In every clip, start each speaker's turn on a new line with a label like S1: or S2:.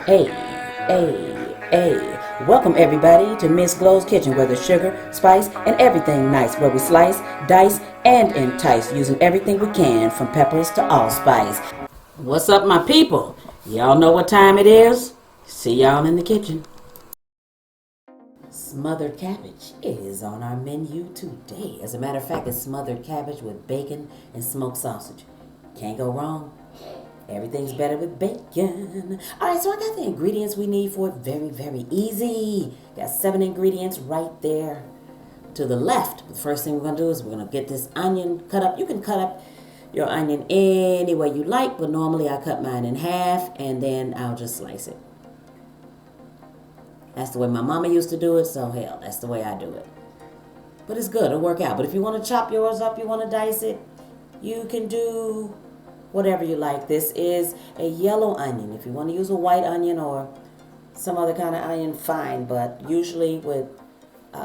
S1: Hey, hey. Welcome everybody to Miss Glow's Kitchen, where there's sugar, spice, and everything nice, where we slice, dice, and entice, using everything we can, from peppers to allspice. What's up, my people? Y'all know what time it is? See y'all in the kitchen. Smothered cabbage is on our menu today. As a matter of fact, it's smothered cabbage with bacon and smoked sausage. Can't go wrong. Everything's better with bacon. All right, so I got the ingredients we need for it. Very, very easy. Got 7 ingredients right there to the left. The first thing we're going to do is we're going to get this onion cut up. You can cut up your onion any way you like, but normally I cut mine in half and then I'll just slice it. That's the way my mama used to do it, so hell, that's the way I do it. But it's good, it'll work out. But if you want to chop yours up, you want to dice it, you can do whatever you like. This is a yellow onion. If you want to use a white onion or some other kind of onion, fine. But usually with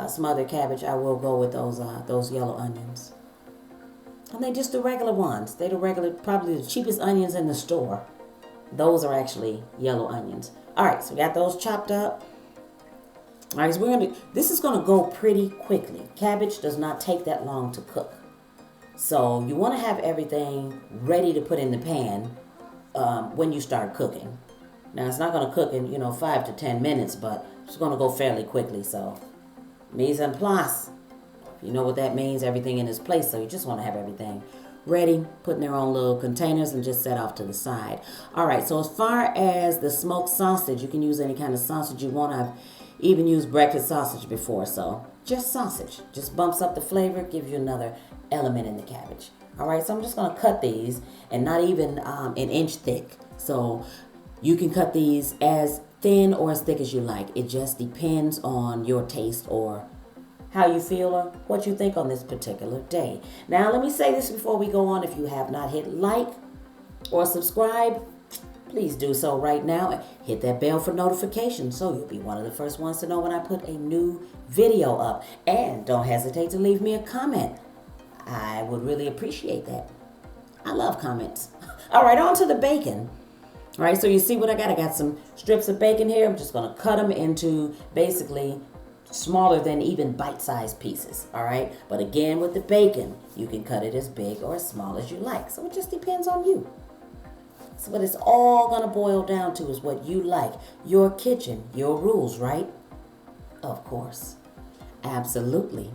S1: smothered cabbage, I will go with those yellow onions. And they're just the regular ones. They're the regular, probably the cheapest onions in the store. Those are actually yellow onions. All right, so we got those chopped up. All right, so this is going to go pretty quickly. Cabbage does not take that long to cook. So you want to have everything ready to put in the pan when you start cooking. Now, it's not going to cook in, 5 to 10 minutes, but it's going to go fairly quickly. So, mise en place. You know what that means, everything in its place. So you just want to have everything ready, put in their own little containers and just set off to the side. All right, so as far as the smoked sausage, you can use any kind of sausage you want. I've even used breakfast sausage before, so just sausage. Just bumps up the flavor, gives you another element in the cabbage. All right, so I'm just going to cut these, and not even an inch thick. So you can cut these as thin or as thick as you like. It just depends on your taste or how you feel or what you think on this particular day. Now, let me say this before we go on. If you have not hit like or subscribe, please do so right now. Hit that bell for notifications so you'll be one of the first ones to know when I put a new video up. And don't hesitate to leave me a comment. I would really appreciate that. I love comments. All right, on to the bacon. All right, so you see what I got? I got some strips of bacon here. I'm just going to cut them into basically smaller than even bite-sized pieces. All right, but again, with the bacon, you can cut it as big or as small as you like. So it just depends on you. So what it's all going to boil down to is what you like. Your kitchen, your rules, right? Of course. Absolutely.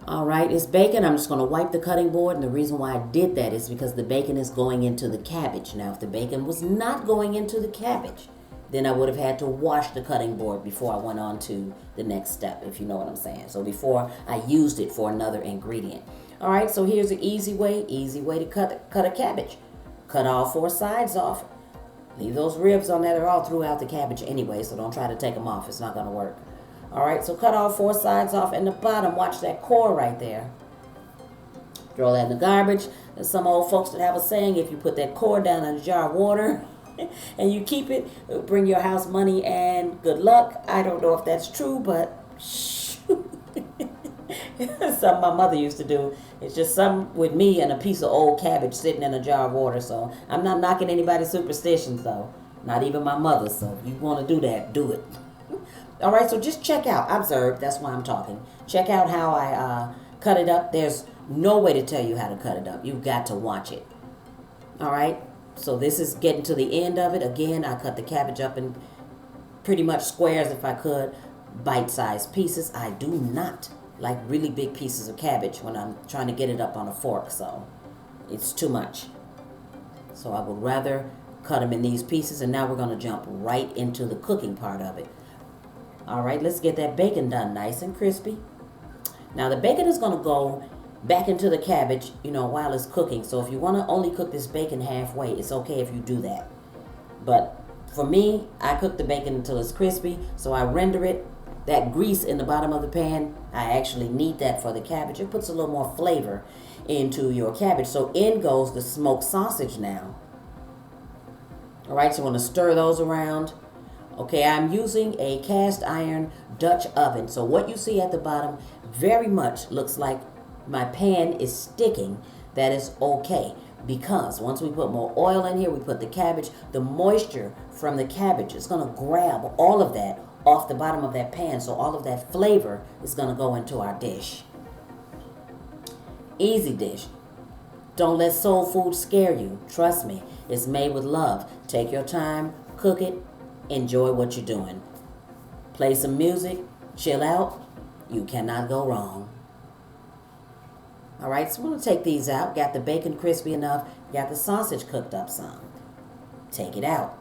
S1: All right, it's bacon. I'm just going to wipe the cutting board. And the reason why I did that is because the bacon is going into the cabbage. Now, if the bacon was not going into the cabbage, then I would have had to wash the cutting board before I went on to the next step, if you know what I'm saying. So before I used it for another ingredient. All right, so here's an easy way to cut a cabbage. Cut all 4 sides off. Leave those ribs on there. They're all throughout the cabbage anyway, so don't try to take them off. It's not going to work. All right, so cut all 4 sides off. And the bottom, watch that core right there. Throw that in the garbage. There's some old folks that have a saying, if you put that core down in a jar of water and you keep it, it'll bring your house money and good luck. I don't know if that's true, but something my mother used to do. It's just something with me and a piece of old cabbage sitting in a jar of water. So I'm not knocking anybody's superstitions, though. Not even my mother. So if you want to do that, do it. All right, so just check out, observe, that's why I'm talking. Check out how I cut it up. There's no way to tell you how to cut it up. You've got to watch it. All right, so this is getting to the end of it. Again, I cut the cabbage up in pretty much squares if I could, bite-sized pieces. I do not like really big pieces of cabbage when I'm trying to get it up on a fork, so it's too much. So I would rather cut them in these pieces, and now we're going to jump right into the cooking part of it. All right, let's get that bacon done nice and crispy. Now the bacon is going to go back into the cabbage, while it's cooking. So if you want to only cook this bacon halfway, it's okay if you do that. But for me, I cook the bacon until it's crispy, so I render it. That grease in the bottom of the pan, I actually need that for the cabbage. It puts a little more flavor into your cabbage. So in goes the smoked sausage now. All right, so I'm going to stir those around. Okay, I'm using a cast iron Dutch oven. So what you see at the bottom very much looks like my pan is sticking. That is okay. because once we put more oil in here, we put the cabbage, the moisture from the cabbage is going to grab all of that off the bottom of that pan, so all of that flavor is going to go into our dish. Easy dish. Don't let soul food scare you. Trust me, it's made with love. Take your time, cook it, enjoy what you're doing. Play some music, chill out. You cannot go wrong. All right, so we're going to take these out. Got the bacon crispy enough. Got the sausage cooked up some. Take it out.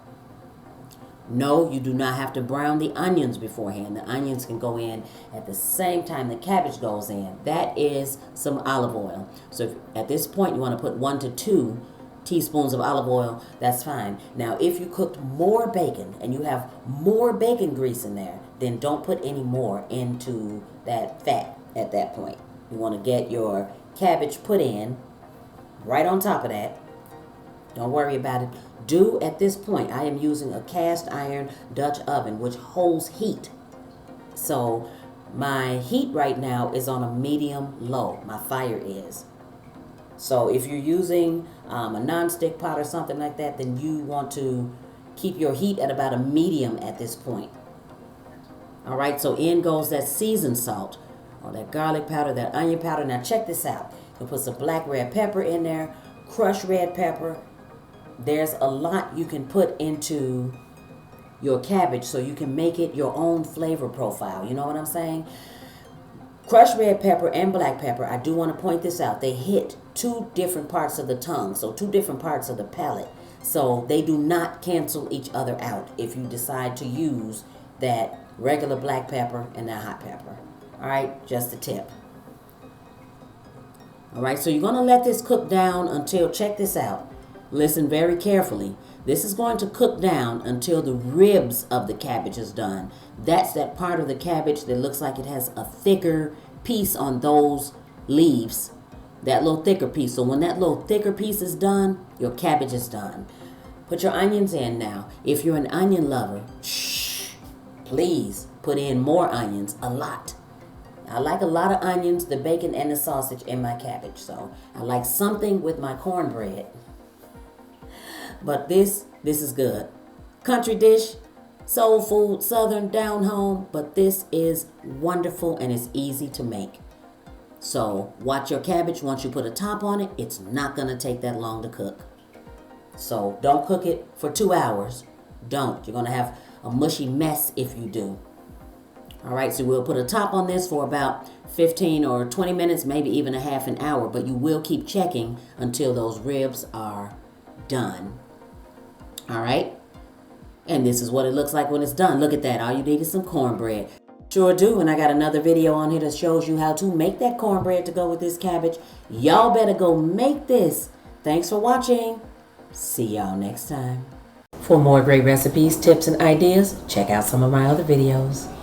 S1: No, you do not have to brown the onions beforehand. The onions can go in at the same time the cabbage goes in. That is some olive oil. So if, at this point you want to put 1 to 2 teaspoons of olive oil, that's fine. Now, if you cooked more bacon and you have more bacon grease in there, then don't put any more into that fat at that point. You want to get your cabbage put in right on top of that. Don't worry about it. Do at this point, I am using a cast iron Dutch oven which holds heat. So my heat right now is on a medium low. My fire is. So if you're using a non-stick pot or something like that, then you want to keep your heat at about a medium at this point. All right, so in goes that seasoned salt, or that garlic powder, that onion powder. Now check this out. You put some black red pepper in there, crushed red pepper. There's a lot you can put into your cabbage so you can make it your own flavor profile. You know what I'm saying? Crushed red pepper and black pepper, I do want to point this out. They hit 2 different parts of the tongue, so 2 different parts of the palate. So they do not cancel each other out if you decide to use that regular black pepper and that hot pepper. All right, just a tip. All right, so you're going to let this cook down until, check this out. Listen very carefully. This is going to cook down until the ribs of the cabbage is done. That's that part of the cabbage that looks like it has a thicker piece on those leaves. That little thicker piece. So when that little thicker piece is done, your cabbage is done. Put your onions in now. If you're an onion lover, please put in more onions, a lot. I like a lot of onions, the bacon, and the sausage in my cabbage. So I like something with my cornbread. But this is good. Country dish, soul food, southern, down home. But this is wonderful and it's easy to make. So watch your cabbage. Once you put a top on it, it's not going to take that long to cook. So don't cook it for 2 hours. Don't. You're going to have a mushy mess if you do. All right, so we'll put a top on this for about 15 or 20 minutes, maybe even a half an hour. But you will keep checking until those ribs are done. All right, and this is what it looks like when it's done. Look at that. All you need is some cornbread. Sure do, and I got another video on here that shows you how to make that cornbread to go with this cabbage. Y'all better go make this. Thanks for watching. See y'all next time. For more great recipes, tips, and ideas, check out some of my other videos.